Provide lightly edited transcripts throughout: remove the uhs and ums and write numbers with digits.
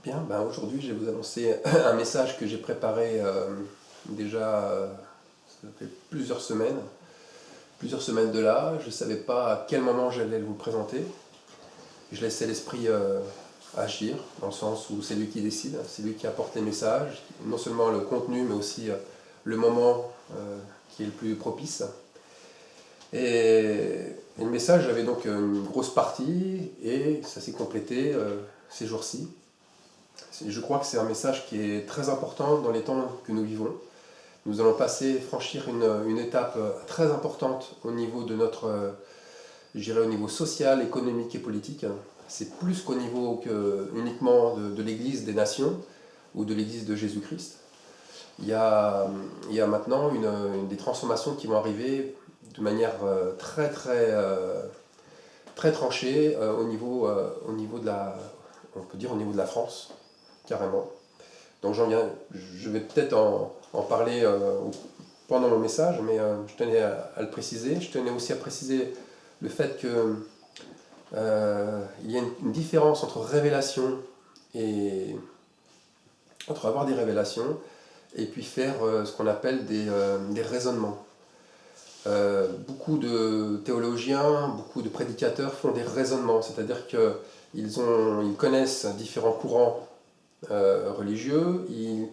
Bien, ben aujourd'hui je vais vous annoncer un message que j'ai préparé déjà, ça fait plusieurs semaines de là. Je ne savais pas à quel moment j'allais vous le présenter. Je laissais l'esprit agir, dans le sens où c'est lui qui décide, c'est lui qui apporte les messages, non seulement le contenu, mais aussi le moment qui est le plus propice. Et le message avait donc une grosse partie, et ça s'est complété ces jours-ci. Je crois que c'est un message qui est très important dans les temps que nous vivons. Nous allons franchir une étape très importante au niveau de notre, je dirais au niveau social, économique et politique. C'est plus qu'au niveau uniquement de l'Église des nations ou de l'Église de Jésus-Christ. Il y a maintenant des transformations qui vont arriver de manière très tranchée au niveau de on peut dire au niveau de la France, carrément. Donc je vais peut-être en parler pendant mon message, mais je tenais à le préciser. Je tenais aussi à préciser le fait que il y a une différence entre révélation et entre avoir des révélations et puis faire ce qu'on appelle des raisonnements. Beaucoup de théologiens, beaucoup de prédicateurs font des raisonnements, c'est-à-dire qu'ils connaissent différents courants religieux,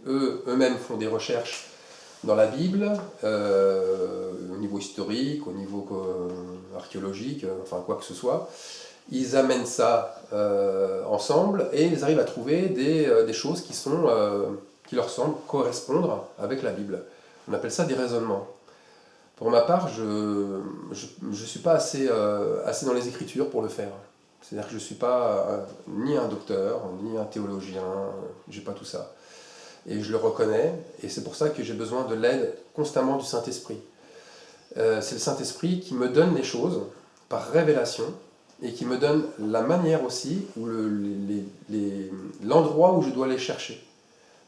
eux-mêmes font des recherches dans la Bible, au niveau historique, au niveau archéologique, enfin quoi que ce soit. Ils amènent ça ensemble et ils arrivent à trouver des choses qui leur semblent correspondre avec la Bible. On appelle ça des raisonnements. Pour ma part, je ne suis pas assez dans les Écritures pour le faire. C'est-à-dire que je ne suis pas ni un docteur, ni un théologien, j'ai pas tout ça. Et je le reconnais, et c'est pour ça que j'ai besoin de l'aide constamment du Saint-Esprit. C'est le Saint-Esprit qui me donne les choses par révélation, et qui me donne la manière aussi, ou l'endroit où je dois les chercher.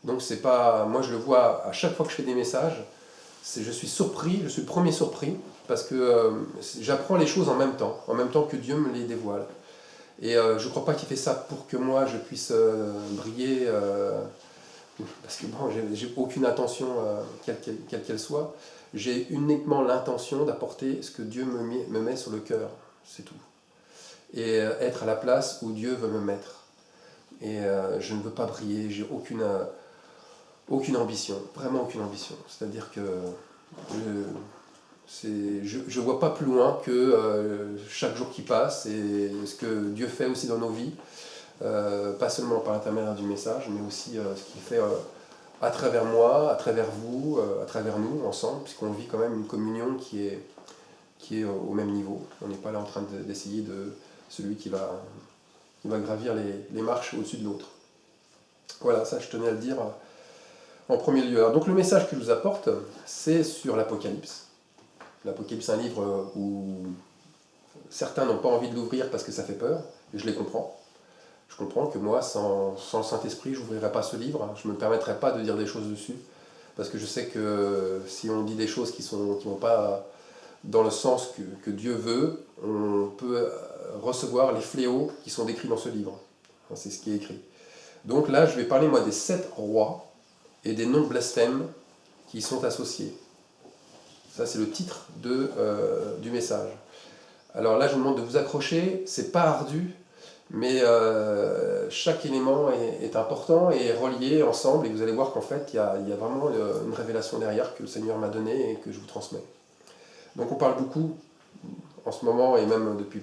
Donc c'est pas, moi je le vois à chaque fois que je fais des messages, je suis surpris, je suis le premier surpris, parce que j'apprends les choses en même temps que Dieu me les dévoile. Et je ne crois pas qu'il fait ça pour que moi je puisse briller, parce que bon, j'ai aucune intention, quelle qu'elle soit. J'ai uniquement l'intention d'apporter ce que Dieu me met sur le cœur, c'est tout. Et être à la place où Dieu veut me mettre. Et je ne veux pas briller, j'ai aucune ambition, vraiment aucune ambition. C'est-à-dire que je ne vois pas plus loin que chaque jour qui passe et ce que Dieu fait aussi dans nos vies, pas seulement par l'intermédiaire du message, mais aussi ce qu'il fait à travers moi, à travers vous, à travers nous, ensemble, puisqu'on vit quand même une communion qui est au même niveau. On n'est pas là en train d'essayer de celui qui va gravir les marches au-dessus de l'autre. Voilà, ça je tenais à le dire en premier lieu. Alors, donc le message que je vous apporte, c'est sur l'Apocalypse. L'Apocalypse, c'est un livre où certains n'ont pas envie de l'ouvrir parce que ça fait peur, et je les comprends. Je comprends que moi, sans le Saint-Esprit, je n'ouvrirais pas ce livre, je ne me permettrais pas de dire des choses dessus, parce que je sais que si on dit des choses qui ne vont pas dans le sens que Dieu veut, on peut recevoir les fléaux qui sont décrits dans ce livre. C'est ce qui est écrit. Donc là, je vais parler moi des 7 rois et des noms blasphèmes qui y sont associés. Ça, c'est le titre du message. Alors là, je vous demande de vous accrocher. C'est pas ardu, mais chaque élément est important et est relié ensemble. Et vous allez voir qu'en fait, il y a vraiment une révélation derrière que le Seigneur m'a donnée et que je vous transmets. Donc on parle beaucoup en ce moment, et même depuis,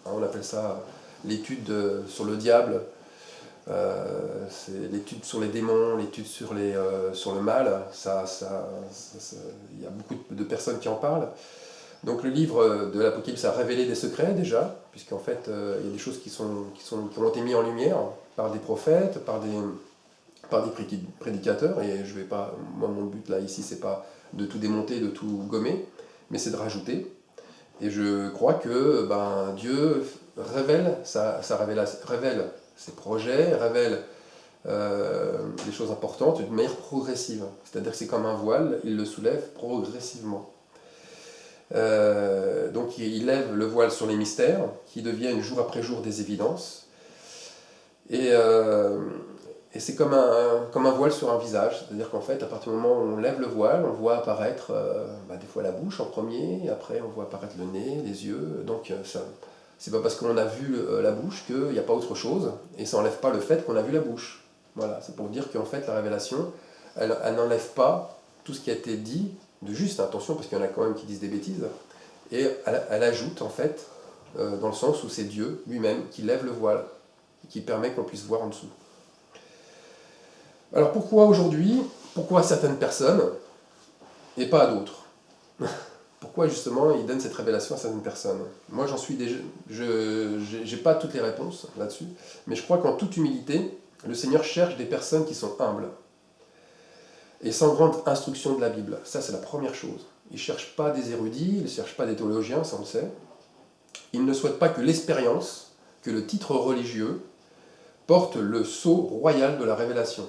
on appelle ça l'étude sur le diable. C'est l'étude sur les démons, l'étude sur le mal. Il y a beaucoup de personnes qui en parlent. Donc le livre de l'Apocalypse a révélé des secrets déjà, puisqu'en fait il y a des choses qui ont été mises en lumière par des prophètes, par des prédicateurs, et je vais pas, moi mon but là ici c'est pas de tout démonter, de tout gommer, mais c'est de rajouter. Et je crois que Dieu révèle révèle ses projets, révèle des choses importantes d'une manière progressive. C'est-à-dire que c'est comme un voile, il le soulève progressivement. Donc il lève le voile sur les mystères, qui deviennent jour après jour des évidences. Et Et c'est comme un voile sur un visage, c'est-à-dire qu'en fait, à partir du moment où on lève le voile, on voit apparaître des fois la bouche en premier, et après on voit apparaître le nez, les yeux. Donc c'est pas parce qu'on a vu la bouche qu'il n'y a pas autre chose, et ça n'enlève pas le fait qu'on a vu la bouche. Voilà, c'est pour dire qu'en fait la révélation, elle n'enlève pas tout ce qui a été dit de juste, attention, parce qu'il y en a quand même qui disent des bêtises, et elle ajoute en fait, dans le sens où c'est Dieu lui-même qui lève le voile, qui permet qu'on puisse voir en dessous. Alors pourquoi aujourd'hui, pourquoi à certaines personnes et pas à d'autres? Pourquoi justement il donne cette révélation à certaines personnes? Moi j'en suis déjà, je n'ai pas toutes les réponses là-dessus, mais je crois qu'en toute humilité, le Seigneur cherche des personnes qui sont humbles et sans grande instruction de la Bible. Ça c'est la première chose. Il ne cherche pas des érudits, il ne cherche pas des théologiens, ça on le sait. Il ne souhaite pas que l'expérience, que le titre religieux, porte le sceau royal de la révélation.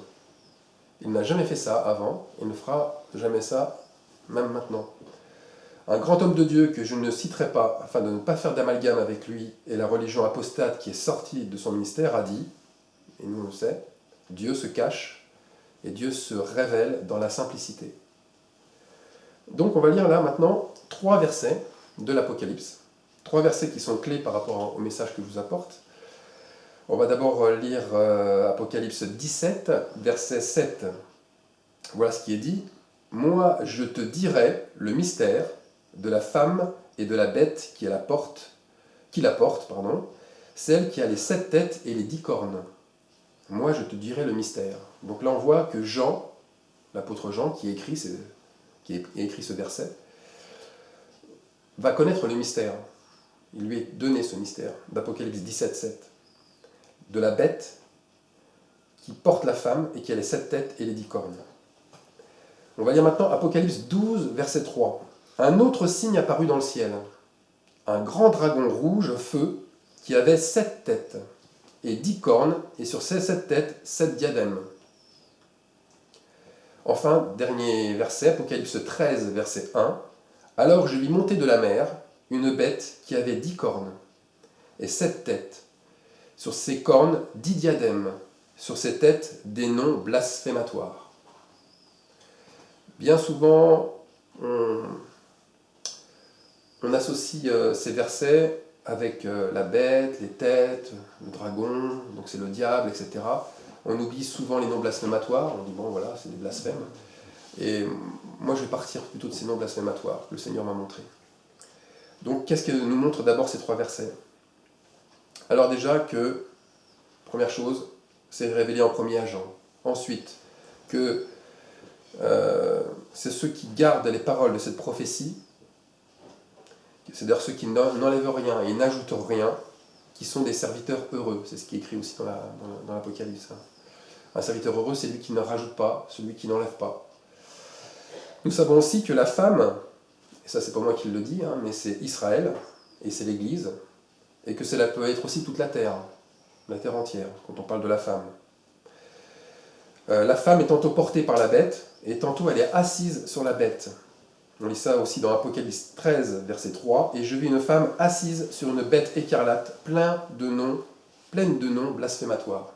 Il n'a jamais fait ça avant, et ne fera jamais ça, même maintenant. Un grand homme de Dieu que je ne citerai pas, afin de ne pas faire d'amalgame avec lui et la religion apostate qui est sortie de son ministère, a dit, et nous on le sait, Dieu se cache et Dieu se révèle dans la simplicité. Donc on va lire là maintenant 3 versets de l'Apocalypse, 3 versets qui sont clés par rapport au message que je vous apporte. On va d'abord lire Apocalypse 17, verset 7. Voilà ce qui est dit. « Moi, je te dirai le mystère de la femme et de la bête qui la porte, celle qui a les 7 têtes et les 10 cornes. Moi, je te dirai le mystère. » Donc là, on voit que Jean, l'apôtre Jean, qui a écrit ce verset, va connaître le mystère. Il lui est donné ce mystère d'Apocalypse 17, 7. De la bête qui porte la femme et qui a les 7 têtes et les 10 cornes. On va lire maintenant Apocalypse 12, verset 3. Un autre signe apparut dans le ciel, un grand dragon rouge, feu, qui avait 7 têtes et 10 cornes, et sur ces 7 têtes, 7 diadèmes. Enfin, dernier verset, Apocalypse 13, verset 1. Alors je vis monter de la mer une bête qui avait 10 cornes et 7 têtes. Sur ses cornes, 10 diadèmes, sur ses têtes, des noms blasphématoires. Bien souvent, on associe ces versets avec la bête, les têtes, le dragon, donc c'est le diable, etc. On oublie souvent les noms blasphématoires, on dit bon voilà, c'est des blasphèmes. Et moi je vais partir plutôt de ces noms blasphématoires que le Seigneur m'a montré. Donc qu'est-ce que nous montrent d'abord ces 3 versets? Alors déjà que, première chose, c'est révélé en premier à Jean. Ensuite, que c'est ceux qui gardent les paroles de cette prophétie, c'est-à-dire ceux qui n'enlèvent rien et n'ajoutent rien, qui sont des serviteurs heureux. C'est ce qui est écrit aussi dans l'Apocalypse. Un serviteur heureux, c'est lui qui ne rajoute pas, celui qui n'enlève pas. Nous savons aussi que la femme, et ça c'est pas moi qui le dis, mais c'est Israël, et c'est l'Église, et que cela peut être aussi toute la terre entière, quand on parle de la femme. La femme est tantôt portée par la bête, et tantôt elle est assise sur la bête. On lit ça aussi dans Apocalypse 13, verset 3. « Et je vis une femme assise sur une bête écarlate, pleine de noms blasphématoires. »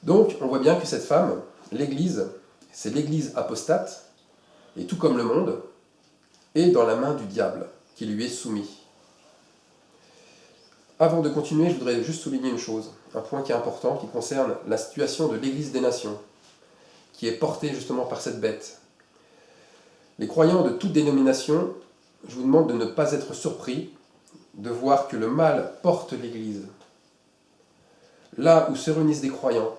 Donc, on voit bien que cette femme, l'Église, c'est l'Église apostate, et tout comme le monde, est dans la main du diable, qui lui est soumis. Avant de continuer, je voudrais juste souligner une chose, un point qui est important, qui concerne la situation de l'Église des nations, qui est portée justement par cette bête. Les croyants de toute dénomination, je vous demande de ne pas être surpris de voir que le mal porte l'Église. Là où se réunissent des croyants,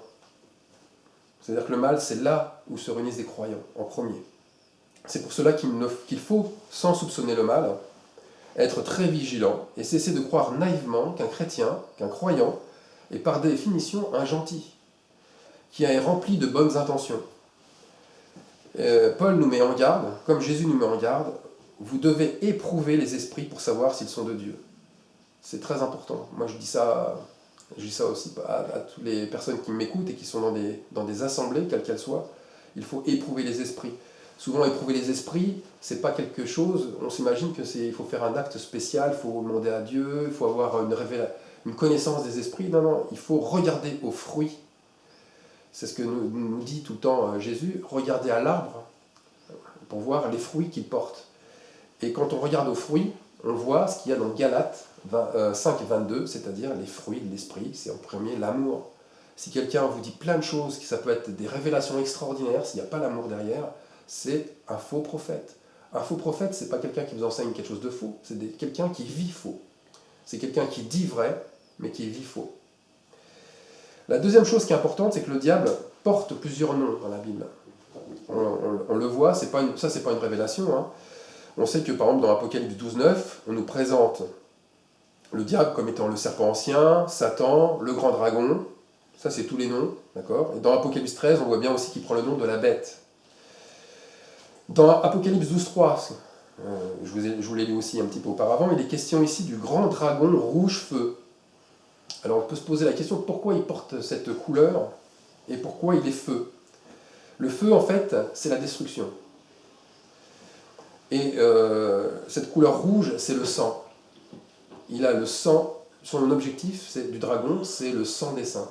c'est-à-dire que le mal, c'est là où se réunissent des croyants, en premier. C'est pour cela qu'il faut, sans soupçonner le mal, être très vigilant et cesser de croire naïvement qu'un chrétien, qu'un croyant, est par définition un gentil, qui est rempli de bonnes intentions. Paul nous met en garde, comme Jésus nous met en garde, vous devez éprouver les esprits pour savoir s'ils sont de Dieu. C'est très important. Moi je dis ça aussi à toutes les personnes qui m'écoutent et qui sont dans des assemblées, quelles qu'elles soient. Il faut éprouver les esprits. Souvent, éprouver les esprits, c'est pas quelque chose, on s'imagine qu'il faut faire un acte spécial, il faut demander à Dieu, il faut avoir une connaissance des esprits. Non, non, il faut regarder aux fruits. C'est ce que nous dit tout le temps Jésus. Regardez à l'arbre pour voir les fruits qu'il porte. Et quand on regarde aux fruits, on voit ce qu'il y a dans Galates 5 et 22, c'est-à-dire les fruits de l'esprit. C'est en premier l'amour. Si quelqu'un vous dit plein de choses, ça peut être des révélations extraordinaires, s'il n'y a pas l'amour derrière, c'est un faux prophète. Un faux prophète, ce n'est pas quelqu'un qui vous enseigne quelque chose de faux, c'est quelqu'un qui vit faux. C'est quelqu'un qui dit vrai, mais qui vit faux. La deuxième chose qui est importante, c'est que le diable porte plusieurs noms dans la Bible. On le voit, ça c'est pas une révélation. Hein. On sait que par exemple dans Apocalypse 12.9, on nous présente le diable comme étant le serpent ancien, Satan, le grand dragon. Ça c'est tous les noms, d'accord. Et dans Apocalypse 13, on voit bien aussi qu'il prend le nom de la bête. Dans Apocalypse 12.3, je vous l'ai lu aussi un petit peu auparavant, il est question ici du grand dragon rouge feu. Alors on peut se poser la question pourquoi il porte cette couleur et pourquoi il est feu. Le feu en fait c'est la destruction. Et cette couleur rouge c'est le sang. Il a le sang, son objectif du dragon c'est le sang des saints.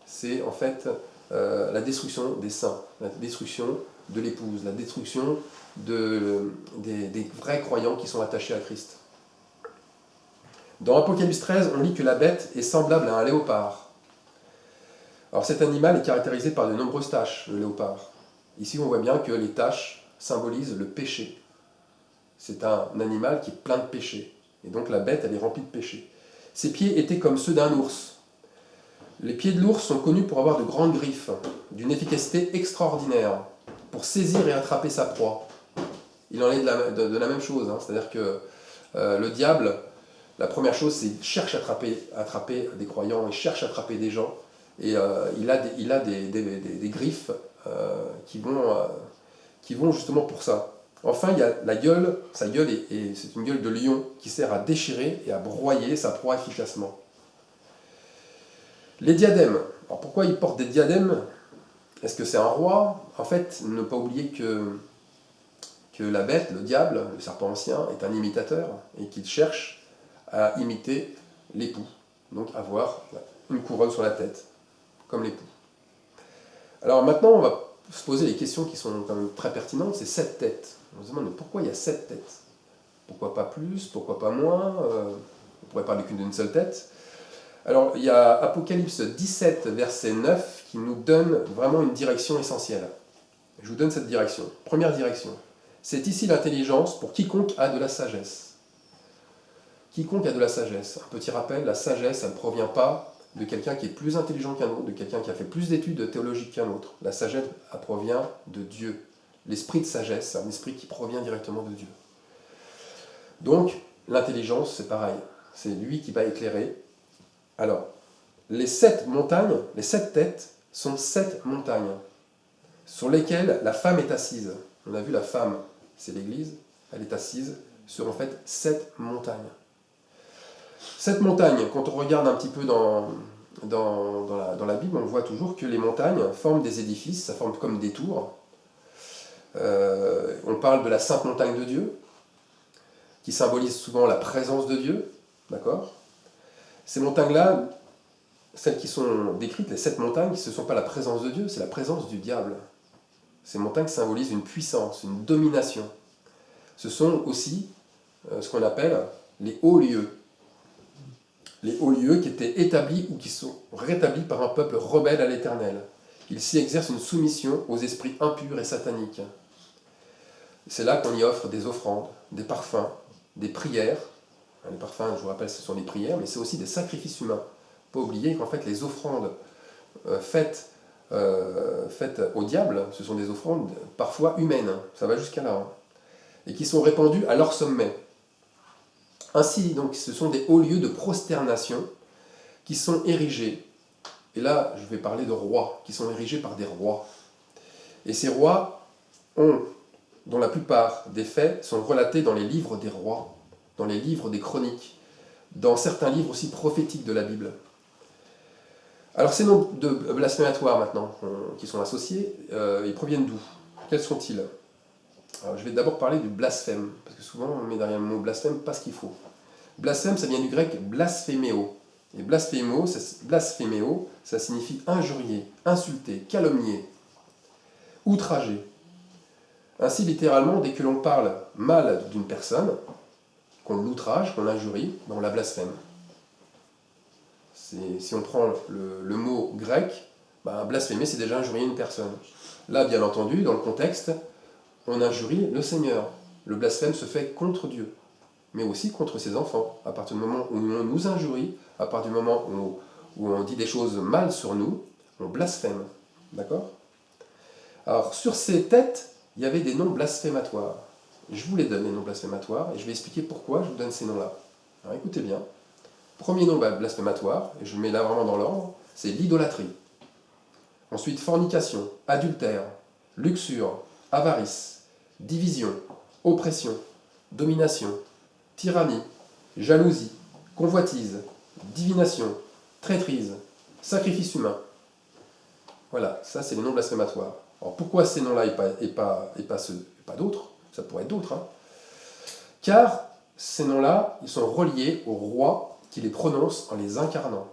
C'est en fait la destruction des saints, la destruction de l'épouse, la destruction des vrais croyants qui sont attachés à Christ. Dans Apocalypse 13, on lit que la bête est semblable à un léopard. Alors cet animal est caractérisé par de nombreuses taches, le léopard. Ici, on voit bien que les taches symbolisent le péché. C'est un animal qui est plein de péché. Et donc la bête, elle est remplie de péché. Ses pieds étaient comme ceux d'un ours. Les pieds de l'ours sont connus pour avoir de grandes griffes, d'une efficacité extraordinaire, pour saisir et attraper sa proie. Il en est de la même chose. Hein. C'est-à-dire que le diable, la première chose, c'est qu'il cherche à attraper des croyants, il cherche à attraper des gens, et il a des griffes qui vont justement pour ça. Enfin, il y a la gueule, sa gueule, c'est une gueule de lion qui sert à déchirer et à broyer sa proie efficacement. Les diadèmes. Alors pourquoi il porte des diadèmes? Est-ce que c'est un roi? En fait, ne pas oublier que la bête, le diable, le serpent ancien, est un imitateur et qu'il cherche à imiter l'époux. Donc avoir une couronne sur la tête, comme l'époux. Alors maintenant, on va se poser les questions qui sont quand même très pertinentes. C'est 7 têtes. On se demande pourquoi il y a 7 têtes? Pourquoi pas plus? Pourquoi pas moins? On pourrait parler qu'une d'une seule tête. Alors, il y a Apocalypse 17, verset 9, qui nous donne vraiment une direction essentielle. Je vous donne cette direction. Première direction. C'est ici l'intelligence pour quiconque a de la sagesse. Quiconque a de la sagesse. Un petit rappel, la sagesse, elle ne provient pas de quelqu'un qui est plus intelligent qu'un autre, de quelqu'un qui a fait plus d'études théologiques qu'un autre. La sagesse, elle provient de Dieu. L'esprit de sagesse, c'est un esprit qui provient directement de Dieu. Donc, l'intelligence, c'est pareil. C'est lui qui va éclairer. Alors, les 7 montagnes, les 7 têtes, sont 7 montagnes sur lesquelles la femme est assise. On a vu la femme, c'est l'Église, elle est assise sur en fait 7 montagnes. 7 montagnes, quand on regarde un petit peu dans la Bible, on voit toujours que les montagnes forment des édifices, ça forme comme des tours. On parle de la sainte montagne de Dieu, qui symbolise souvent la présence de Dieu, d'accord ? Ces montagnes-là, celles qui sont décrites, les 7 montagnes, ce ne sont pas la présence de Dieu, c'est la présence du diable. Ces montagnes symbolisent une puissance, une domination. Ce sont aussi ce qu'on appelle les hauts lieux. Les hauts lieux qui étaient établis ou qui sont rétablis par un peuple rebelle à l'Éternel. Ils s'y exercent une soumission aux esprits impurs et sataniques. C'est là qu'on y offre des offrandes, des parfums, des prières. Les parfums, je vous rappelle, ce sont des prières, mais c'est aussi des sacrifices humains. Il ne faut pas oublier qu'en fait, les offrandes faites au diable, ce sont des offrandes parfois humaines, ça va jusqu'à là, hein, et qui sont répandues à leur sommet. Ainsi, donc, ce sont des hauts lieux de prosternation qui sont érigés. Et là, je vais parler de rois, qui sont érigés par des rois. Et ces rois dont la plupart des faits sont relatés dans les livres des rois, dans les livres des chroniques, dans certains livres aussi prophétiques de la Bible. Alors ces noms de blasphématoires maintenant, qui sont associés, ils proviennent d'où? Quels sont-ils? Alors, je vais d'abord parler du blasphème, parce que souvent on met derrière le mot blasphème pas ce qu'il faut. Blasphème, ça vient du grec blasphéméo. Et blasphéméo, ça signifie injurier, insulter, calomnier, outrager. Ainsi, littéralement, dès que l'on parle mal d'une personne, qu'on l'outrage, qu'on l'injurie, on la blasphème. Si on prend le mot grec, blasphémer, c'est déjà injurier une personne. Là, bien entendu, dans le contexte, on injurie le Seigneur. Le blasphème se fait contre Dieu, mais aussi contre ses enfants. À partir du moment où on nous injurie, à partir du moment où on dit des choses mal sur nous, on blasphème. D'accord ? Alors, sur ces têtes, il y avait des noms blasphématoires. Je vous les donne, les noms blasphématoires, et je vais expliquer pourquoi je vous donne ces noms-là. Alors, écoutez bien. Premier nom blasphématoire, et je le mets là vraiment dans l'ordre, c'est l'idolâtrie. Ensuite, fornication, adultère, luxure, avarice, division, oppression, domination, tyrannie, jalousie, convoitise, divination, traîtrise, sacrifice humain. Voilà, ça c'est les noms blasphématoires. Alors pourquoi ces noms-là et pas d'autres ? Ça pourrait être d'autres. Car ces noms-là, ils sont reliés aux rois qui les prononcent en les incarnant.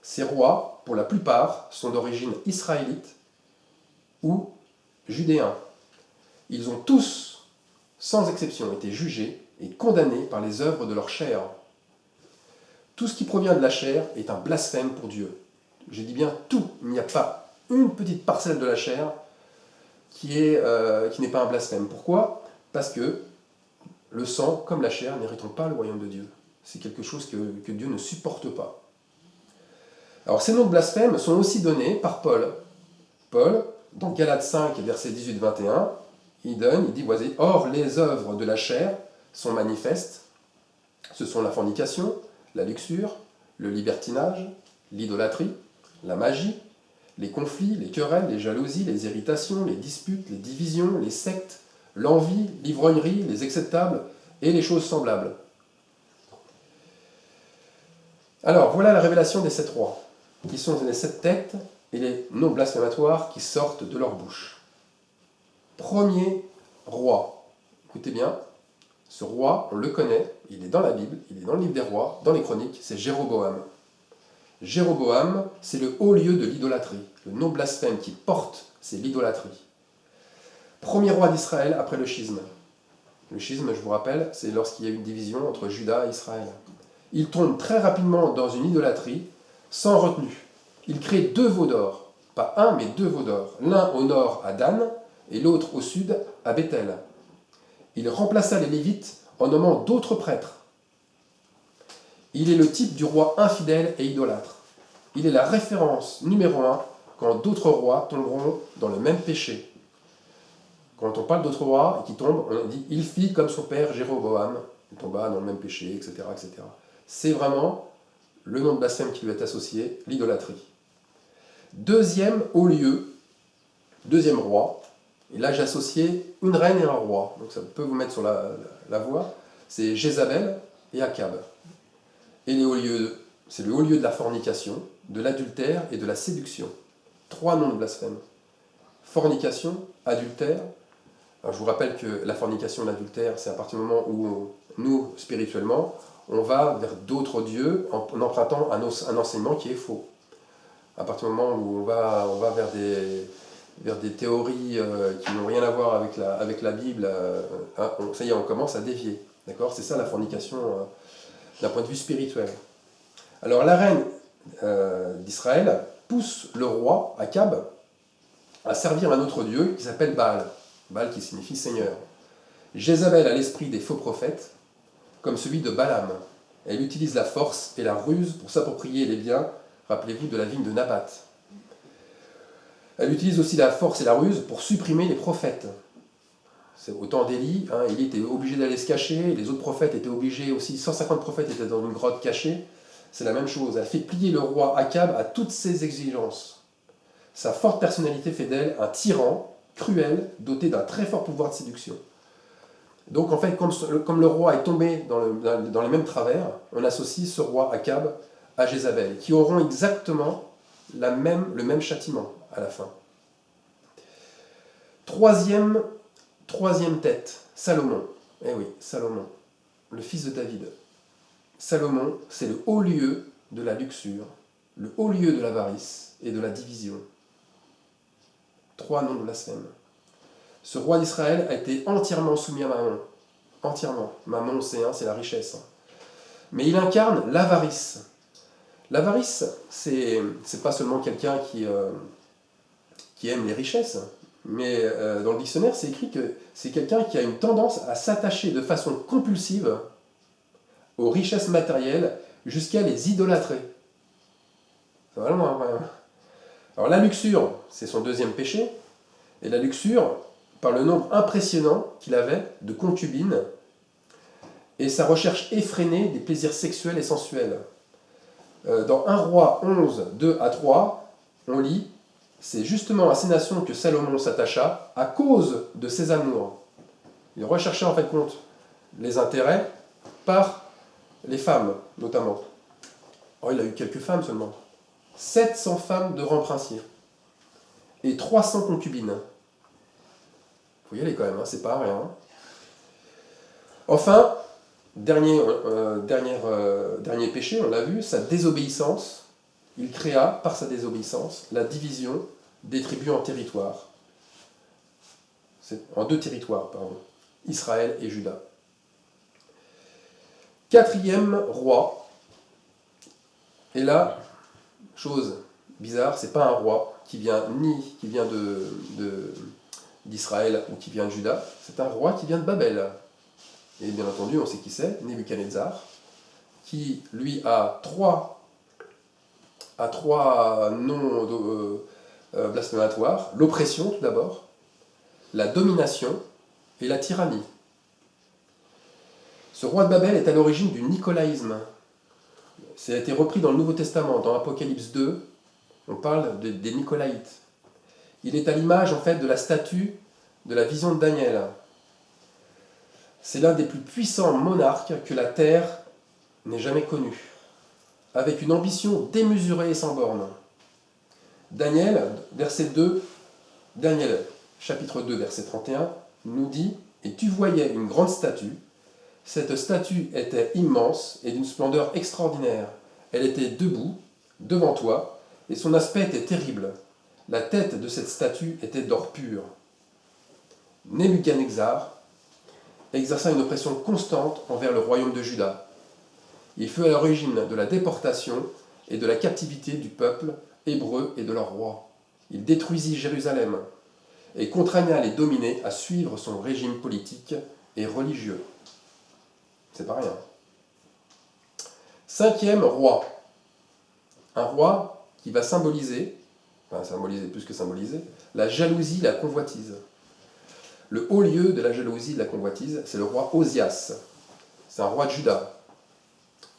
Ces rois, pour la plupart, sont d'origine israélite ou judéen. Ils ont tous, sans exception, été jugés et condamnés par les œuvres de leur chair. Tout ce qui provient de la chair est un blasphème pour Dieu. Je dis bien tout, il n'y a pas une petite parcelle de la chair qui n'est pas un blasphème. Pourquoi ? Parce que le sang, comme la chair, n'héritent pas le royaume de Dieu. C'est quelque chose que Dieu ne supporte pas. Alors ces noms de blasphème sont aussi donnés par Paul. Paul, dans Galates 5, versets 18-21, il dit, voici, or les œuvres de la chair sont manifestes. Ce sont la fornication, la luxure, le libertinage, l'idolâtrie, la magie, les conflits, les querelles, les jalousies, les irritations, les disputes, les divisions, les sectes, l'envie, l'ivrognerie, les excès de table et les choses semblables. Alors, voilà la révélation des 7 rois, qui sont les 7 têtes et les noms blasphématoires qui sortent de leur bouche. Premier roi, écoutez bien, ce roi, on le connaît, il est dans la Bible, il est dans le livre des rois, dans les chroniques, c'est Jéroboam. Jéroboam, c'est le haut lieu de l'idolâtrie. Le nom blasphème qui porte, c'est l'idolâtrie. Premier roi d'Israël après le schisme. Le schisme, je vous rappelle, c'est lorsqu'il y a eu une division entre Juda et Israël. Il tombe très rapidement dans une idolâtrie, sans retenue. Il crée 2 veaux d'or. Pas un, mais 2 veaux d'or. L'un au nord à Dan, et l'autre au sud à Bethel. Il remplaça les Lévites en nommant d'autres prêtres. Il est le type du roi infidèle et idolâtre. Il est la référence numéro 1 quand d'autres rois tomberont dans le même péché. Quand on parle d'autres rois qui tombent, on dit « il fit comme son père Jéroboam ». Il tomba dans le même péché, etc. etc. C'est vraiment le nom de blasphème qui lui est associé, l'idolâtrie. Deuxième haut lieu, deuxième roi, et là j'ai associé une reine et un roi, donc ça peut vous mettre sur la voie, c'est Jézabel et Akab. Et les hauts lieux, c'est le haut lieu de la fornication, de l'adultère et de la séduction. 3 noms de blasphème. Fornication, adultère. Alors je vous rappelle que la fornication et l'adultère, c'est à partir du moment où nous, spirituellement, on va vers d'autres dieux en empruntant un enseignement qui est faux. À partir du moment où on va vers des théories qui n'ont rien à voir avec la Bible, ça y est, on commence à dévier. D'accord ? C'est ça la fornication d'un point de vue spirituel. Alors la reine d'Israël pousse le roi, Akab, à servir un autre dieu qui s'appelle Baal. Baal qui signifie Seigneur. Jézabel a l'esprit des faux prophètes, comme celui de Balaam. Elle utilise la force et la ruse pour s'approprier les biens, rappelez-vous, de la vigne de Nabath. Elle utilise aussi la force et la ruse pour supprimer les prophètes. C'est au temps d'Élie, Élie était obligé d'aller se cacher, les autres prophètes étaient obligés aussi, 150 prophètes étaient dans une grotte cachée. C'est la même chose, elle fait plier le roi Akab à toutes ses exigences. Sa forte personnalité fait d'elle un tyran, cruel, doté d'un très fort pouvoir de séduction. Donc en fait, comme le roi est tombé dans les mêmes travers, on associe ce roi Akab à Jézabel, qui auront exactement le même châtiment à la fin. Troisième tête, Salomon. Eh oui, Salomon, le fils de David. Salomon, c'est le haut lieu de la luxure, le haut lieu de l'avarice et de la division. 3 noms de blasphème. Ce roi d'Israël a été entièrement soumis à Mammon. Entièrement. Mammon, on sait, c'est la richesse. Mais il incarne l'avarice. L'avarice, c'est pas seulement quelqu'un qui aime les richesses, mais dans le dictionnaire, c'est écrit que c'est quelqu'un qui a une tendance à s'attacher de façon compulsive aux richesses matérielles jusqu'à les idolâtrer. C'est vraiment incroyable. Alors la luxure, c'est son deuxième péché, et la luxure, par le nombre impressionnant qu'il avait de concubines, et sa recherche effrénée des plaisirs sexuels et sensuels. Dans 1 Roi 11, 2 à 3, on lit « C'est justement à ces nations que Salomon s'attacha à cause de ses amours. » Il recherchait en fait compte les intérêts par les femmes, notamment. Oh, il a eu quelques femmes seulement. 700 femmes de rang princier. Et 300 concubines. Faut y aller quand même, c'est pas rien. Enfin, dernier péché, on l'a vu, sa désobéissance. Il créa, par sa désobéissance, la division des tribus en territoires. En 2 territoires, pardon. Israël et Juda. 4e roi. Et là, chose bizarre, c'est pas un roi qui vient d'Israël ou qui vient de Juda, c'est un roi qui vient de Babel. Et bien entendu, on sait qui c'est, Nebuchadnezzar, qui lui a trois noms blasphématoires: l'oppression tout d'abord, la domination et la tyrannie. Ce roi de Babel est à l'origine du nicolaïsme. Ça a été repris dans le Nouveau Testament, dans Apocalypse 2, on parle des Nicolaïtes. Il est à l'image en fait de la statue de la vision de Daniel. C'est l'un des plus puissants monarques que la terre n'ait jamais connu, avec une ambition démesurée et sans borne. Daniel, chapitre 2, verset 31, nous dit « Et tu voyais une grande statue. Cette statue était immense et d'une splendeur extraordinaire. Elle était debout, devant toi, et son aspect était terrible. La tête de cette statue était d'or pur. » Nebuchadnezzar exerça une oppression constante envers le royaume de Juda. Il fut à l'origine de la déportation et de la captivité du peuple hébreu et de leur roi. Il détruisit Jérusalem et contraigna les dominés à suivre son régime politique et religieux. C'est pas rien. 5e roi. Un roi qui va symboliser plus que symboliser, la jalousie, la convoitise. Le haut lieu de la jalousie, de la convoitise, c'est le roi Osias. C'est un roi de Juda.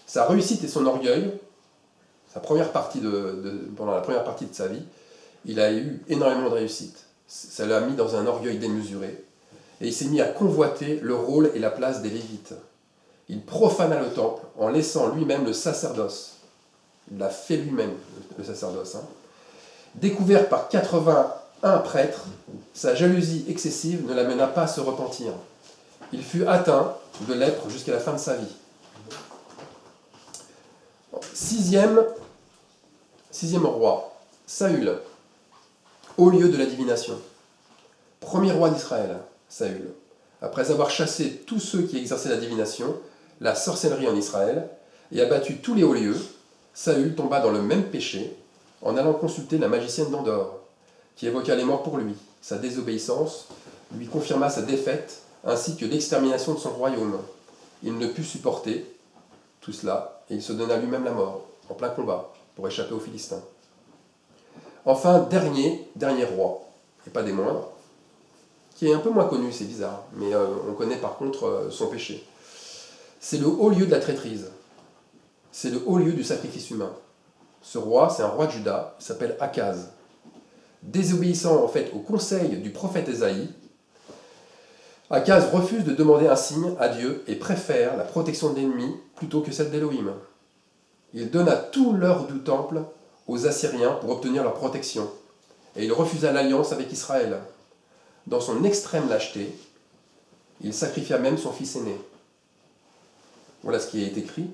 Sa réussite et son orgueil, pendant la première partie de sa vie, il a eu énormément de réussite. Ça l'a mis dans un orgueil démesuré. Et il s'est mis à convoiter le rôle et la place des Lévites. Il profana le temple en laissant lui-même le sacerdoce. Il l'a fait lui-même, le sacerdoce. Découvert par 81 prêtres, sa jalousie excessive ne l'amena pas à se repentir. Il fut atteint de lèpre jusqu'à la fin de sa vie. 6e roi, Saül, au lieu de la divination. Premier roi d'Israël, Saül. Après avoir chassé tous ceux qui exerçaient la divination, la sorcellerie en Israël, et abattu tous les hauts lieux, Saül tomba dans le même péché en allant consulter la magicienne d'Endor, qui évoqua les morts pour lui. Sa désobéissance lui confirma sa défaite, ainsi que l'extermination de son royaume. Il ne put supporter tout cela, et il se donna lui-même la mort, en plein combat, pour échapper aux Philistins. Enfin, dernier roi, et pas des moindres, qui est un peu moins connu, c'est bizarre, mais on connaît par contre son péché. C'est le haut lieu de la traîtrise. C'est le haut lieu du sacrifice humain. Ce roi, c'est un roi de Juda, il s'appelle Akaz. Désobéissant en fait au conseil du prophète Ésaïe, Akaz refuse de demander un signe à Dieu et préfère la protection de l'ennemi plutôt que celle d'Élohim. Il donna tout l'or du temple aux Assyriens pour obtenir leur protection, et il refusa l'alliance avec Israël. Dans son extrême lâcheté, il sacrifia même son fils aîné. Voilà ce qui est écrit.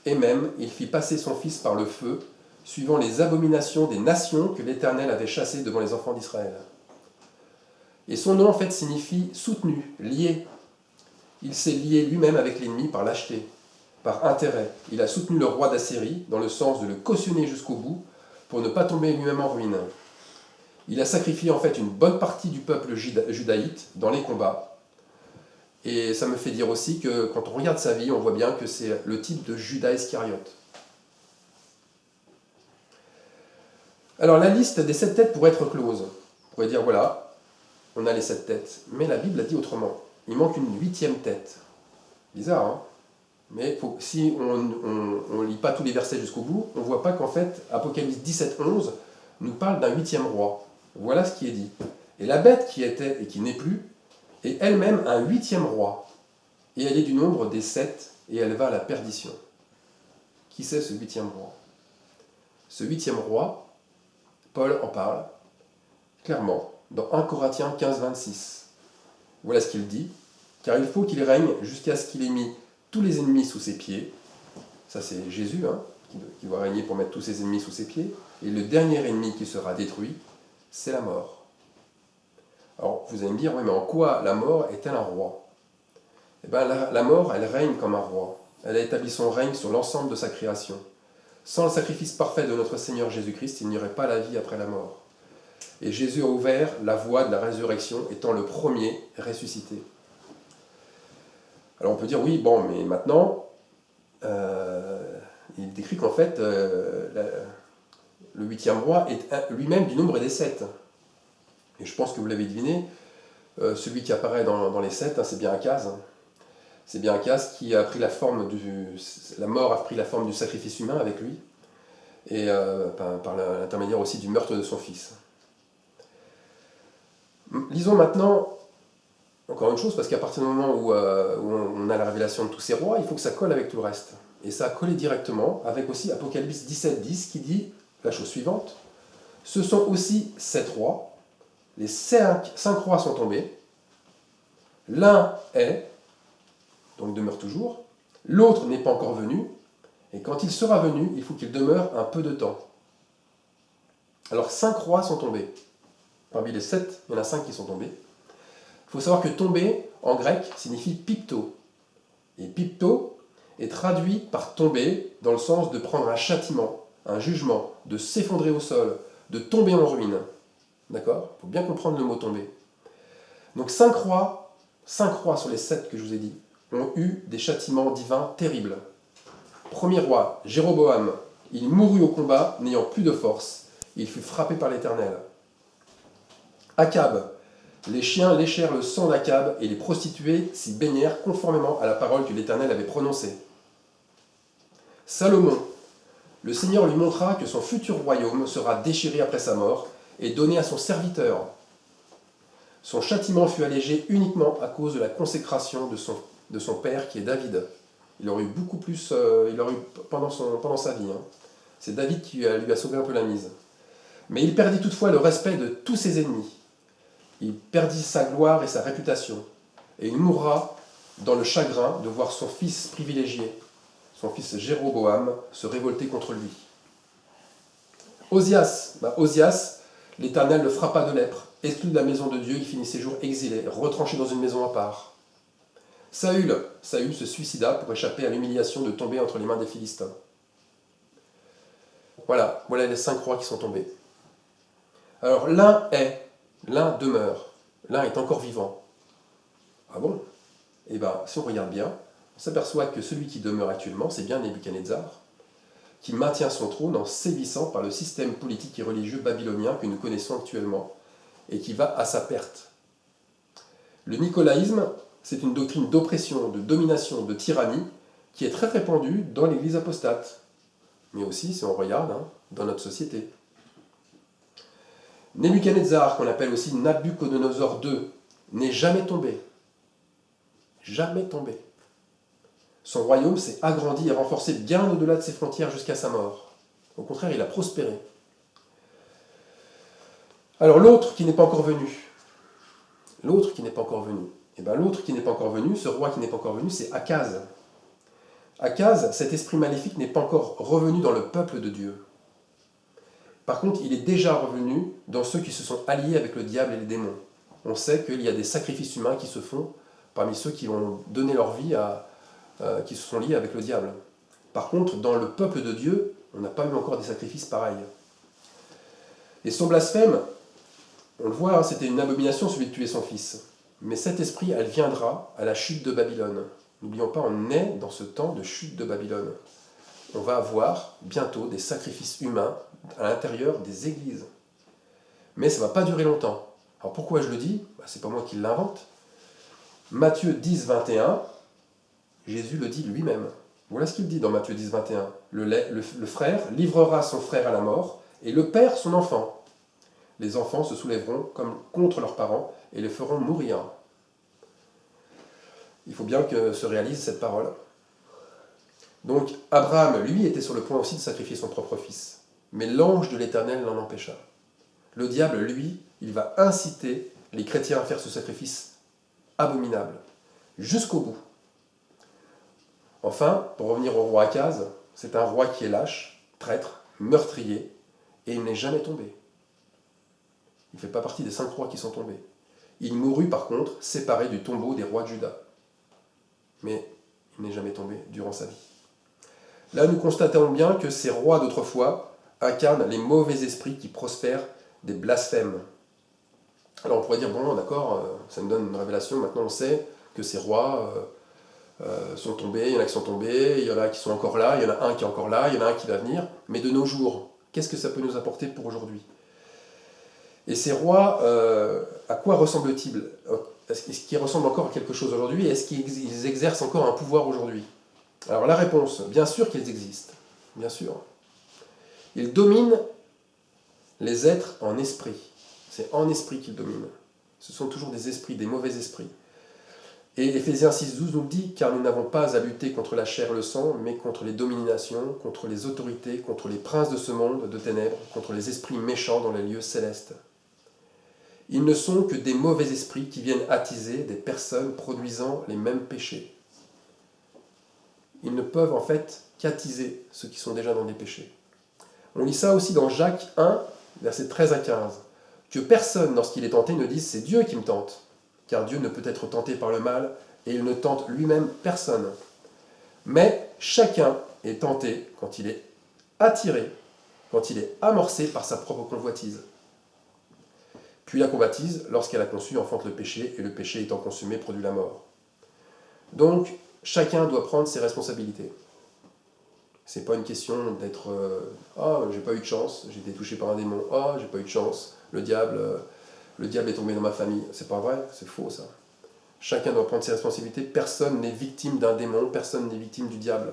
et même il fit passer son fils par le feu, suivant les abominations des nations que l'Éternel avait chassées devant les enfants d'Israël. Et son nom en fait signifie soutenu, lié. Il s'est lié lui-même avec l'ennemi par lâcheté, par intérêt. Il a soutenu le roi d'Assyrie dans le sens de le cautionner jusqu'au bout pour ne pas tomber lui-même en ruine. Il a sacrifié en fait une bonne partie du peuple judaïte dans les combats. Et ça me fait dire aussi que quand on regarde sa vie, on voit bien que c'est le type de Judas Iscariote. Alors la liste des 7 têtes pourrait être close. On pourrait dire voilà, on a les 7 têtes. Mais la Bible a dit autrement. Il manque une 8e tête. Bizarre, hein? Mais si on ne lit pas tous les versets jusqu'au bout, on ne voit pas qu'en fait, Apocalypse 17-11 nous parle d'un 8e roi. Voilà ce qui est dit. Et la bête qui était et qui n'est plus est elle-même un 8e roi. Et elle est du nombre des 7 et elle va à la perdition. Qui c'est ce 8e roi? Ce 8e roi, Paul en parle clairement dans 1 Corinthiens 15-26. Voilà ce qu'il dit. Car il faut qu'il règne jusqu'à ce qu'il ait mis tous les ennemis sous ses pieds. Ça c'est Jésus hein, qui doit régner pour mettre tous ses ennemis sous ses pieds. Et le dernier ennemi qui sera détruit, c'est la mort. Alors vous allez me dire, oui mais en quoi la mort est-elle un roi? Eh bien la mort, elle règne comme un roi. Elle a établi son règne sur l'ensemble de sa création. Sans le sacrifice parfait de notre Seigneur Jésus-Christ, il n'y aurait pas la vie après la mort. Et Jésus a ouvert la voie de la résurrection, étant le premier ressuscité. Alors on peut dire, oui, bon, mais maintenant, il décrit qu'en fait, le 8e roi est lui-même du nombre des 7. Et je pense que vous l'avez deviné, celui qui apparaît dans les 7, hein, c'est bien Akaz. C'est bien Akaz qui a pris la forme la mort a pris la forme du sacrifice humain avec lui, et par l'intermédiaire aussi du meurtre de son fils. Lisons maintenant encore une chose, parce qu'à partir du moment où on a la révélation de tous ces rois, il faut que ça colle avec tout le reste. Et ça a collé directement avec aussi Apocalypse 17-10 qui dit la chose suivante. Ce sont aussi 7 rois, les 5 rois sont tombés, l'un est, donc demeure toujours, l'autre n'est pas encore venu, et quand il sera venu, il faut qu'il demeure un peu de temps. Alors 5 rois sont tombés. Parmi les 7, il y en a 5 qui sont tombés. Il faut savoir que tomber, en grec, signifie pipto. Et pipto est traduit par tomber dans le sens de prendre un châtiment, un jugement, de s'effondrer au sol, de tomber en ruine. D'accord? Il faut bien comprendre le mot tomber. Donc 5 rois sur les 7 que je vous ai dit, ont eu des châtiments divins terribles. Premier roi, Jéroboam, il mourut au combat, n'ayant plus de force. Il fut frappé par l'Éternel. Akab, les chiens léchèrent le sang d'Akab et les prostituées s'y baignèrent conformément à la parole que l'Éternel avait prononcée. Salomon, le Seigneur lui montra que son futur royaume sera déchiré après sa mort et donné à son serviteur. Son châtiment fut allégé uniquement à cause de la consécration de son père qui est David. Il aurait eu beaucoup plus, pendant sa vie. Hein. C'est David qui lui a sauvé un peu la mise. Mais il perdit toutefois le respect de tous ses ennemis. Il perdit sa gloire et sa réputation. Et il mourra dans le chagrin de voir son fils privilégié, son fils Jéroboam, se révolter contre lui. Osias, l'Éternel le frappa de lèpre, exclu de la maison de Dieu, il finit ses jours exilé, retranché dans une maison à part. Saül se suicida pour échapper à l'humiliation de tomber entre les mains des Philistins. Voilà les 5 rois qui sont tombés. Alors l'un demeure, l'un est encore vivant. Ah bon? Eh bien, si on regarde bien, on s'aperçoit que celui qui demeure actuellement, c'est bien Nebuchadnezzar, qui maintient son trône en sévissant par le système politique et religieux babylonien que nous connaissons actuellement, et qui va à sa perte. Le nicolaïsme, c'est une doctrine d'oppression, de domination, de tyrannie, qui est très répandue dans l'Église apostate, mais aussi, si on regarde, dans notre société. Nebuchadnezzar, qu'on appelle aussi Nabuchodonosor II, n'est jamais tombé. Jamais tombé. Son royaume s'est agrandi et renforcé bien au-delà de ses frontières jusqu'à sa mort. Au contraire, il a prospéré. Alors l'autre qui n'est pas encore venu. L'autre qui n'est pas encore venu. Eh bien l'autre qui n'est pas encore venu, ce roi qui n'est pas encore venu, c'est Akaz. Akaz, cet esprit maléfique n'est pas encore revenu dans le peuple de Dieu. Par contre, il est déjà revenu dans ceux qui se sont alliés avec le diable et les démons. On sait qu'il y a des sacrifices humains qui se font parmi ceux qui ont donné leur vie qui se sont liés avec le diable. Par contre, dans le peuple de Dieu, on n'a pas eu encore des sacrifices pareils. Et son blasphème, on le voit, c'était une abomination celui de tuer son fils. Mais cet esprit, elle viendra à la chute de Babylone. N'oublions pas, on est dans ce temps de chute de Babylone. On va avoir bientôt des sacrifices humains à l'intérieur des églises. Mais ça ne va pas durer longtemps. Alors pourquoi je le dis ? C'est pas moi qui l'invente. Matthieu 10, 21, Jésus le dit lui-même. Voilà ce qu'il dit dans Matthieu 10, 21. Le frère livrera son frère à la mort, et le père son enfant. Les enfants se soulèveront comme contre leurs parents et les feront mourir. Il faut bien que se réalise cette parole. Donc Abraham, lui, était sur le point aussi de sacrifier son propre fils. Mais l'ange de l'Éternel l'en empêcha. Le diable, lui, il va inciter les chrétiens à faire ce sacrifice abominable, jusqu'au bout. Enfin, pour revenir au roi Akaz, c'est un roi qui est lâche, traître, meurtrier, et il n'est jamais tombé. Il ne fait pas partie des 5 rois qui sont tombés. Il mourut par contre séparé du tombeau des rois de Juda. Mais il n'est jamais tombé durant sa vie. Là, nous constatons bien que ces rois d'autrefois incarnent les mauvais esprits qui prospèrent des blasphèmes. Alors on pourrait dire, bon d'accord, ça nous donne une révélation, maintenant on sait que ces rois sont tombés, il y en a qui sont tombés, il y en a qui sont encore là, il y en a un qui est encore là, il y en a un qui va venir, mais de nos jours, qu'est-ce que ça peut nous apporter pour aujourd'hui ? Et ces rois, à quoi ressemblent-ils ? Est-ce qu'ils ressemblent encore à quelque chose aujourd'hui ? Est-ce qu'ils exercent encore un pouvoir aujourd'hui ? Alors la réponse, bien sûr qu'ils existent, bien sûr. Ils dominent les êtres en esprit. C'est en esprit qu'ils dominent. Ce sont toujours des esprits, des mauvais esprits. Et Éphésiens 6,12 nous dit « Car nous n'avons pas à lutter contre la chair et le sang, mais contre les dominations, contre les autorités, contre les princes de ce monde de ténèbres, contre les esprits méchants dans les lieux célestes. » Ils ne sont que des mauvais esprits qui viennent attiser des personnes produisant les mêmes péchés. Ils ne peuvent en fait qu'attiser ceux qui sont déjà dans des péchés. On lit ça aussi dans Jacques 1, versets 13 à 15. Que personne, lorsqu'il est tenté, ne dise « c'est Dieu qui me tente », car Dieu ne peut être tenté par le mal, et il ne tente lui-même personne. Mais chacun est tenté quand il est attiré, quand il est amorcé par sa propre convoitise. Puis la convoitise, lorsqu'elle a conçu, enfante le péché, et le péché étant consumé produit la mort. Donc, chacun doit prendre ses responsabilités. C'est pas une question d'être j'ai pas eu de chance, j'ai été touché par un démon, j'ai pas eu de chance, le diable est tombé dans ma famille. C'est pas vrai, c'est faux ça. Chacun doit prendre ses responsabilités, personne n'est victime d'un démon, personne n'est victime du diable.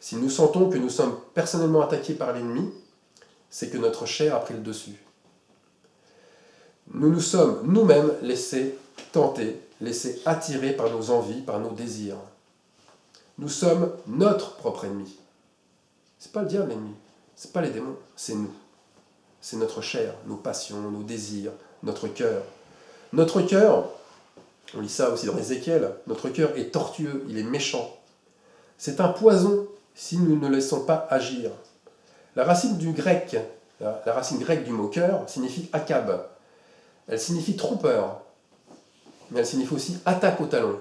Si nous sentons que nous sommes personnellement attaqués par l'ennemi, c'est que notre chair a pris le dessus. Nous nous sommes nous-mêmes laissés tenter, laissés attirer par nos envies, par nos désirs. Nous sommes notre propre ennemi. C'est pas le diable l'ennemi, c'est pas les démons, c'est nous. C'est notre chair, nos passions, nos désirs, notre cœur. Notre cœur, on lit ça aussi dans Ézéchiel, notre cœur est tortueux, il est méchant. C'est un poison si nous ne le laissons pas agir. La racine grecque du mot cœur signifie akab. Elle signifie trompeur, mais elle signifie aussi attaque au talon.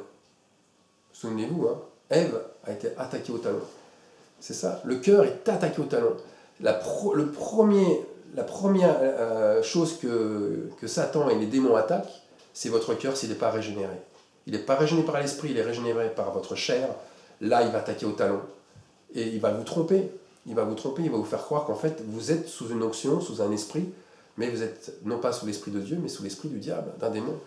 Souvenez-vous, Ève a été attaquée au talon. C'est ça, le cœur est attaqué au talon. La première chose que Satan et les démons attaquent, c'est votre cœur s'il n'est pas régénéré. Il n'est pas régénéré par l'esprit, il est régénéré par votre chair. Là, il va attaquer au talon. Et il va vous tromper. Il va vous faire croire qu'en fait, vous êtes sous une onction, sous un esprit, mais vous êtes non pas sous l'esprit de Dieu, mais sous l'esprit du diable, d'un démon.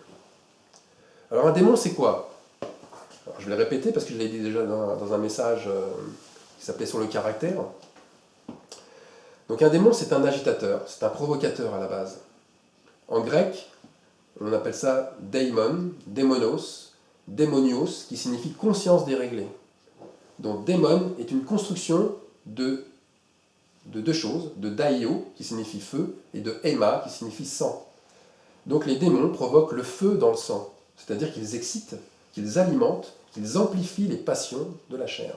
Alors un démon, c'est quoi ? Alors, je vais le répéter parce que je l'ai dit déjà dans un message qui s'appelait « Sur le caractère ». Donc un démon, c'est un agitateur, c'est un provocateur à la base. En grec, on appelle ça daimon, démonos, démonios, qui signifie conscience déréglée. Donc démon est une construction de deux choses, de daio, qui signifie feu, et de héma, qui signifie sang. Donc les démons provoquent le feu dans le sang, c'est-à-dire qu'ils excitent, qu'ils alimentent, qu'ils amplifient les passions de la chair.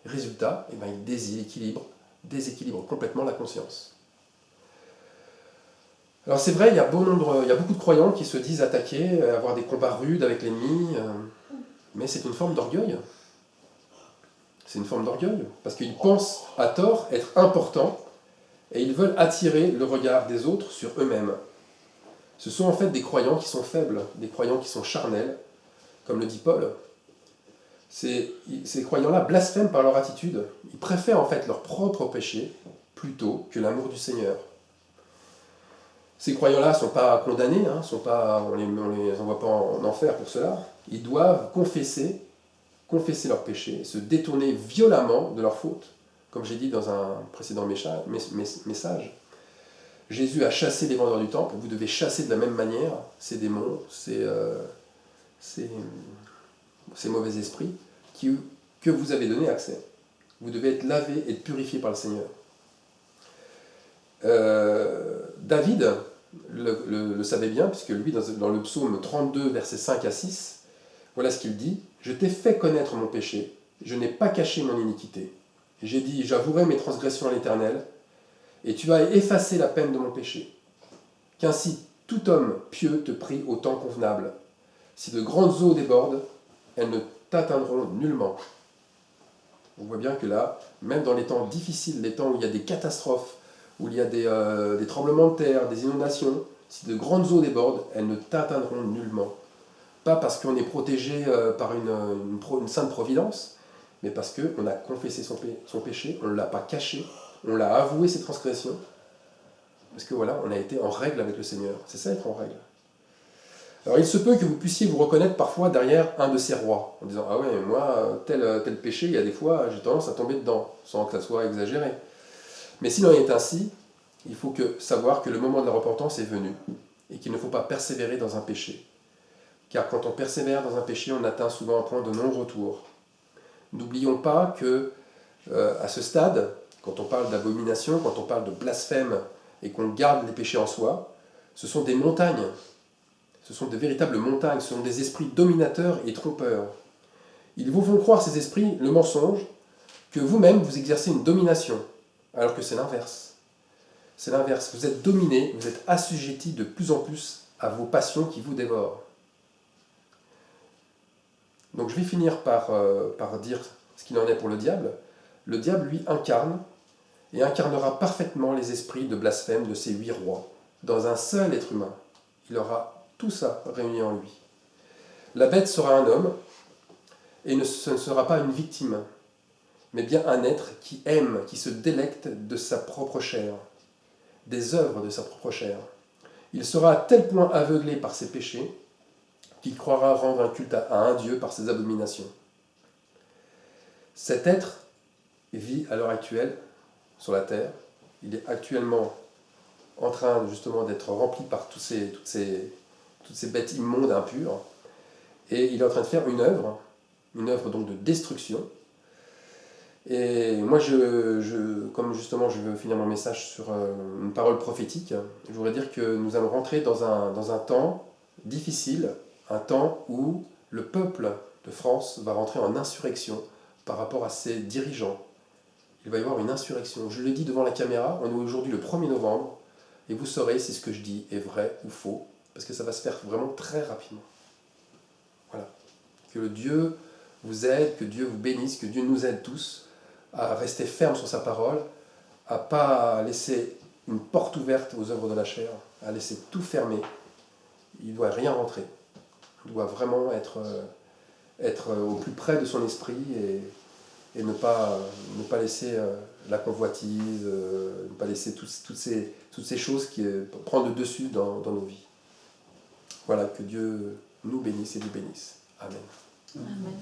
Résultat, eh ben, il déséquilibre complètement la conscience. Alors c'est vrai, il y a beaucoup de croyants qui se disent attaquer, avoir des combats rudes avec l'ennemi, mais c'est une forme d'orgueil. C'est une forme d'orgueil, parce qu'ils pensent à tort être importants, et ils veulent attirer le regard des autres sur eux-mêmes. Ce sont en fait des croyants qui sont faibles, des croyants qui sont charnels, comme le dit Paul. Ces croyants-là blasphèment par leur attitude. Ils préfèrent en fait leur propre péché plutôt que l'amour du Seigneur. Ces croyants-là ne sont pas condamnés, on ne les envoie pas en enfer pour cela. Ils doivent confesser leurs péchés, se détourner violemment de leurs fautes. Comme j'ai dit dans un précédent message, Jésus a chassé les vendeurs du temple, vous devez chasser de la même manière ces démons, ces mauvais esprits que vous avez donné accès. Vous devez être lavé et purifié par le Seigneur. David le savait bien, puisque lui, dans le psaume 32, versets 5 à 6, voilà ce qu'il dit. « Je t'ai fait connaître mon péché, je n'ai pas caché mon iniquité. J'ai dit, j'avouerai mes transgressions à l'Éternel, et tu as effacé la peine de mon péché. Qu'ainsi tout homme pieux te prie au temps convenable. Si de grandes eaux débordent, elles ne t'atteindront nullement. » On voit bien que là, même dans les temps difficiles, les temps où il y a des catastrophes, où il y a des tremblements de terre, des inondations, si de grandes eaux débordent, elles ne t'atteindront nullement. Pas parce qu'on est protégé par une sainte providence, mais parce qu'on a confessé son péché, on ne l'a pas caché, on l'a avoué ses transgressions, parce que voilà, on a été en règle avec le Seigneur. C'est ça être en règle. Alors il se peut que vous puissiez vous reconnaître parfois derrière un de ces rois, en disant « Ah ouais, moi, tel péché, il y a des fois, j'ai tendance à tomber dedans, sans que ça soit exagéré. » Mais s'il en est ainsi, il faut savoir que le moment de la repentance est venu, et qu'il ne faut pas persévérer dans un péché. Car quand on persévère dans un péché, on atteint souvent un point de non-retour. N'oublions pas que, à ce stade, quand on parle d'abomination, quand on parle de blasphème, et qu'on garde les péchés en soi, ce sont des montagnes. Ce sont de véritables montagnes, ce sont des esprits dominateurs et trompeurs. Ils vous font croire, ces esprits, le mensonge, que vous-même vous exercez une domination, alors que c'est l'inverse. C'est l'inverse. Vous êtes dominé, vous êtes assujetti de plus en plus à vos passions qui vous dévorent. Donc je vais finir par dire ce qu'il en est pour le diable. Le diable, lui, incarne et incarnera parfaitement les esprits de blasphème de ces 8 rois, dans un seul être humain. Il aura tout ça réuni en lui. La bête sera un homme, et ce ne sera pas une victime, mais bien un être qui aime, qui se délecte de sa propre chair, des œuvres de sa propre chair. Il sera à tel point aveuglé par ses péchés qu'il croira rendre un culte à un Dieu par ses abominations. Cet être vit à l'heure actuelle sur la terre. Il est actuellement en train justement d'être rempli par toutes ces bêtes immondes, impures, et il est en train de faire une œuvre donc de destruction. Et moi, comme justement je veux finir mon message sur une parole prophétique, je voudrais dire que nous allons rentrer dans un temps difficile, un temps où le peuple de France va rentrer en insurrection par rapport à ses dirigeants. Il va y avoir une insurrection. Je le dis devant la caméra, on est aujourd'hui le 1er novembre, et vous saurez si ce que je dis est vrai ou faux, parce que ça va se faire vraiment très rapidement. Voilà. Que le Dieu vous aide, que Dieu vous bénisse, que Dieu nous aide tous à rester ferme sur sa parole, à ne pas laisser une porte ouverte aux œuvres de la chair, à laisser tout fermer. Il ne doit rien rentrer. Il doit vraiment être au plus près de son esprit et ne pas laisser la convoitise, ne pas laisser toutes ces choses qui prennent le dessus dans nos vies. Voilà, que Dieu nous bénisse et nous bénisse. Amen. Amen.